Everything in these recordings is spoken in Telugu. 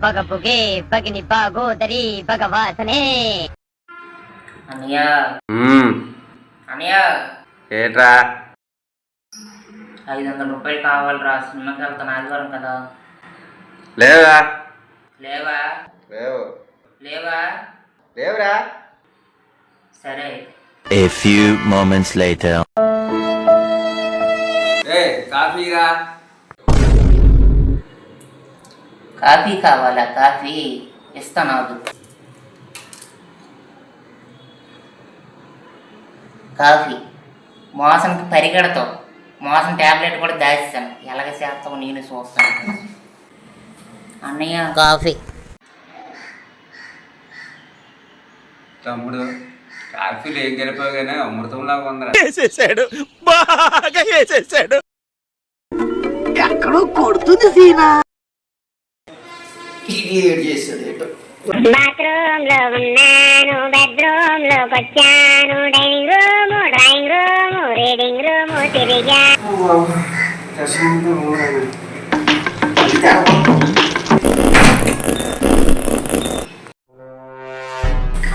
పగపుగే పగిని బాగోదరి భగవాసనే. అన్నయ్య అన్నయ్య ఏట్రా 500 రూపాయలు కావాలిరా, సినిమాకి వెళ్తాను, ఆదివారం కదా. లేవా లేవా లేవు లేవా లేవురా. సరే. A few moments later. కాఫీరా. కాఫీ కావాలా? కాఫీ ఇస్తాను. కాఫీ మోసంకి పరిగెడతావు, మోసం ట్యాబ్లెట్ కూడా దాచేస్తాను, ఎలాగ చేస్తావు నేను చూస్తాను. అన్నయ్య కాఫీ. తమ్ముడు కాఫీలు ఏం కలిపాగానే అమృతంలాగా ఉందరా. వేసేసాడు, బాగా వేసేసాడు. ఎక్కడో కొడుతుంది సీనా. బాత్రూమ్ లో ఉన్నాను, బెడ్రూమ్ లోకి వచ్చాను, dining room, drawing room, reading room తిరిగా.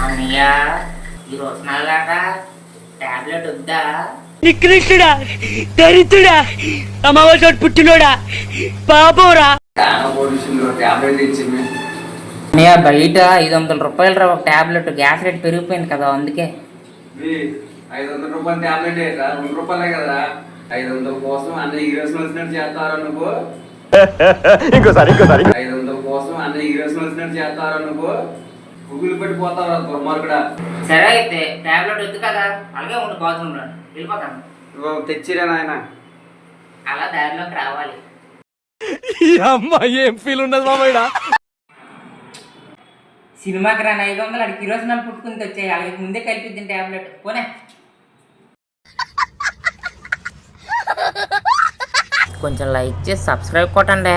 అన్నయ్య ఈరోజు నల్లాట టాబ్లెట్ వద్దా? నికృష్టుడా, దరిద్రుడా, అమావాసోడు పుట్టినోడా, బాబోరా. టాబ్లెట్ ఇచ్చింది. అన్నయ్య బయట 500 రూపాయలు రా ఒక టాబ్లెట్, గ్యాస్ రేట్ పెరిగిపోయింది కదా అందుకే. 500 రూపాయల టాబ్లెట్ 2 రూపాయలే కదా. 500 కోసం అన్న ఈరోజు వచ్చినట్టు చేస్తారా నువ్వు? ఇంకోసారి 500 కోసం అన్న ఈరోజు వచ్చినట్టు చేస్తారా నువ్వు? గుగ్గులు పెట్టిపోతావా దుర్మార్గుడా. సరే అయితే టాబ్లెట్ వద్దు కదా, అలాగే ఉండు, బాత్రూమ్ లో వెళ్ళిపోతాను. తెచ్చిరా నాయన. అలా దారిలోకి రావాలి. అమ్మాయి ఏం ఫీల్ ఉన్నది మామయ్య. సినిమాకి రాని 500 అడిగి కిరోసినాలు పుట్టుకుని వచ్చాయి, అలాగే ముందే కలిపిద్ది టాబ్లెట్. పోనే కొంచెం లైక్ చేసి సబ్స్క్రైబ్ కొట్టండి.